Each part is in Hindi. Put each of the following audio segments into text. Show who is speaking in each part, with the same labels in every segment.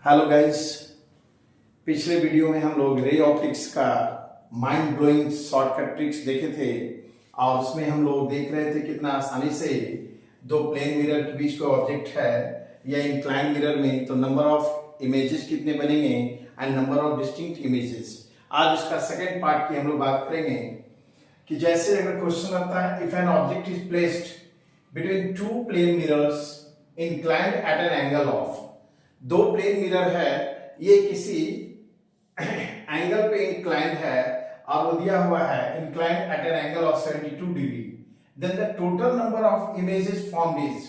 Speaker 1: हेलो गाइस, पिछले वीडियो में हम लोग रे ऑप्टिक्स का माइंड ब्लोइंग शॉर्टकट ट्रिक्स देखे थे और उसमें हम लोग देख रहे थे कितना आसानी से दो प्लेन मिरर के बीच कोई ऑब्जेक्ट है या इंक्लाइंड मिरर में तो नंबर ऑफ इमेजेस कितने बनेंगे and number of distinct images. आज उसका सेकेंड पार्ट की हम लोग बात करेंगे कि जैसे अगर क्वेश्चन आता है if an object is placed between two plane mirrors inclined at an angle of, दो प्लेन मिरर है, ये किसी एंगल पे इंक्लाइंड है और वो दिया हुआ है inclined at an angle of 72 degree, then the total number of images formed is,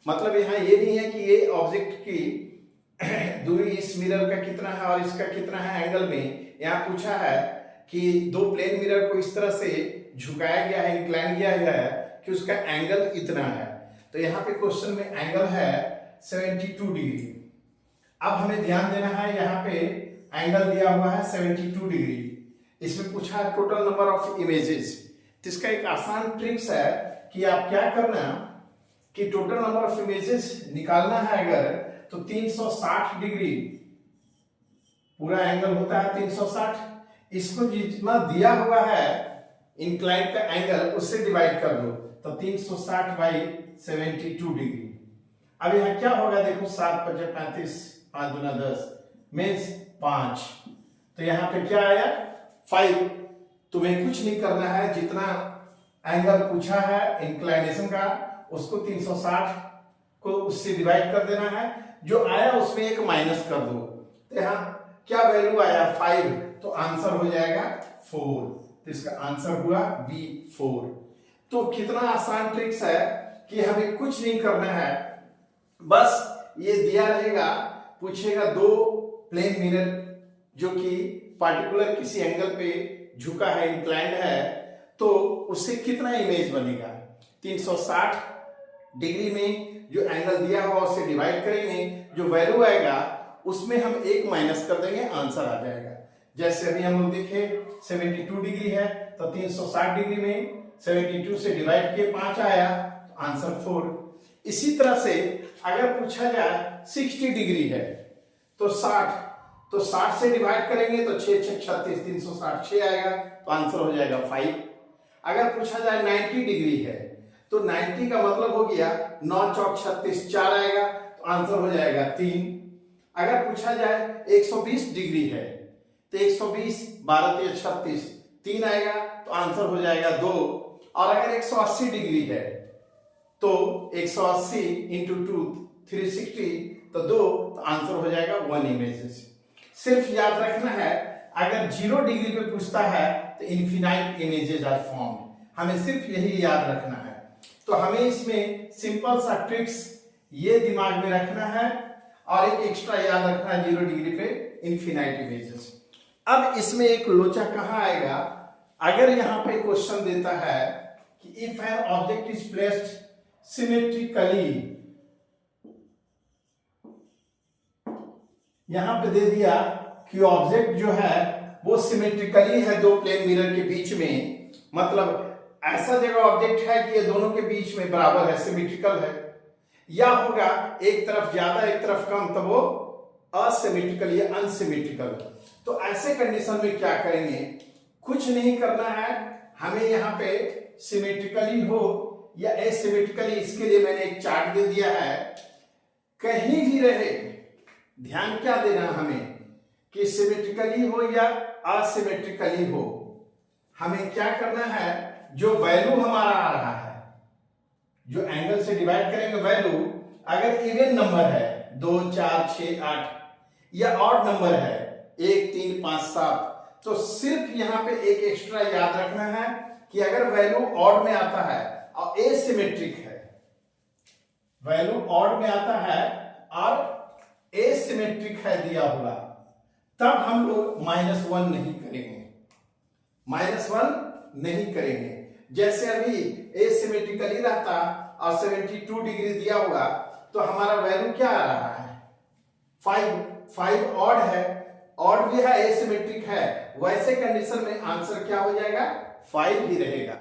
Speaker 1: मतलब यहाँ ये नहीं है कि ये ऑब्जेक्ट की दूरी इस मिरर का कितना है और इसका कितना है एंगल में। यहाँ पूछा है कि दो प्लेन मिरर को इस तरह से झुकाया गया है, इंक्लाइन किया गया है कि उसका एंगल इतना है। तो यहाँ पे क्वेश्चन में एंगल है 72 डिग्री। अब हमें ध्यान देना है, यहाँ पे एंगल दिया हुआ है 72 डिग्री, इसमें पूछा है टोटल नंबर ऑफ इमेजेस। तो इसका एक आसान ट्रिक्स है कि आप क्या करना कि टोटल नंबर ऑफ इमेजेस निकालना है अगर तो 360 डिग्री पूरा एंगल होता है 360, इसको जितना दिया हुआ है इंक्लाइंड का एंगल उससे डिवाइड कर दो तो 360 बाई 72 डिग्री। अब यहाँ क्या होगा देखो, 7 × 5 = 35, 5 × 10 मीन्स 5, तो यहाँ पे क्या आया 5। तुम्हें कुछ नहीं करना है, जितना एंगल पूछा है इंक्लाइनेशन का उसको 360 को उससे डिवाइड कर देना है, जो आया उसमें एक माइनस कर दो। तो यहाँ क्या वैल्यू आया 5, तो आंसर हो जाएगा 4, तो इसका आंसर हुआ बी 4। तो कितना आसान ट्रिक्स है कि हमें कुछ नहीं करना है, बस ये दिया रहेगा, पूछेगा दो प्लेन मिरर जो कि पार्टिकुलर किसी एंगल पे झुका है, इंक्लाइंड है, तो उससे कितना इमेज बनेगा। 360 डिग्री में जो एंगल दिया हुआ उससे डिवाइड करेंगे, जो वैल्यू आएगा उसमें हम एक माइनस कर देंगे, आंसर आ जाएगा। जैसे अभी हम लोग देखे 72 डिग्री है तो 360 डिग्री में 72 से डिवाइड किए 5 आया तो आंसर 4। इसी तरह से अगर पूछा जाए 60 डिग्री है तो 60 से डिवाइड करेंगे तो 6 × 6 = 36, 360 6 आएगा तो आंसर हो जाएगा 5। अगर पूछा जाए 90 डिग्री है तो 90 का मतलब हो गया 9 × 4 = 36, 4 आएगा तो आंसर हो जाएगा 3। अगर पूछा जाए 120 डिग्री है तो 120 12 × 36, 3 आएगा तो आंसर हो जाएगा 2। और अगर 180 डिग्री है तो 180 × 2 360 तो 2, तो आंसर हो जाएगा 1 इमेजेस। सिर्फ याद रखना है अगर 0 डिग्री पे पूछता है तो इनफिनाइट इमेजेस आर फॉर्म्ड, हमें सिर्फ यही याद रखना है। तो हमें इसमें सिंपल सा ट्रिक्स ये दिमाग में रखना है और एक एक्स्ट्रा याद रखना है 0 डिग्री पे इनफिनाइट इमेजेस। अब इसमें एक लोचा कहाँ आएगा, अगर यहाँ पे क्वेश्चन देता है कि if an object is placed symmetrically, यहां पे दे दिया कि ऑब्जेक्ट जो है वो सिमेट्रिकली है दो प्लेन मिरर के बीच में, मतलब ऐसा जगह ऑब्जेक्ट है कि ये दोनों के बीच में बराबर है, सिमेट्रिकल है, या होगा एक तरफ ज्यादा एक तरफ कम तो वो असिमेट्रिकल या अनसिमेट्रिकल। तो ऐसे कंडीशन में क्या करेंगे, कुछ नहीं करना है, हमें यहाँ पे सिमेट्रिकली हो या एसिमेट्रिकली, इसके लिए मैंने एक चार्ट दे दिया है, कहीं भी रहे ध्यान क्या देना हमें कि सिमेट्रिकली हो या असिमेट्रिकली हो, हमें क्या करना है, जो वैल्यू हमारा आ रहा है, जो एंगल से डिवाइड करेंगे वैल्यू, अगर इवन नंबर है 2 4 6 8 या ऑड नंबर है 1 3 5 7, तो सिर्फ यहाँ पे एक एक्स्ट्रा याद रखना है कि अगर वैल्यू ऑड में आता है और एसिमेट्रिक है, वैल्यू ऑड में आता है और एसिमेट्रिक है दिया हुआ, तब हम लोग -1 नहीं करेंगे, -1 नहीं करेंगे। जैसे अभी एसिमेट्रिकली रहता और 72 डिग्री दिया हुआ तो हमारा वैल्यू क्या आ रहा है 5 ऑड है, ऑड भी है एसिमेट्रिक है, वैसे कंडीशन में आंसर क्या हो जाएगा 5 ही रहेगा।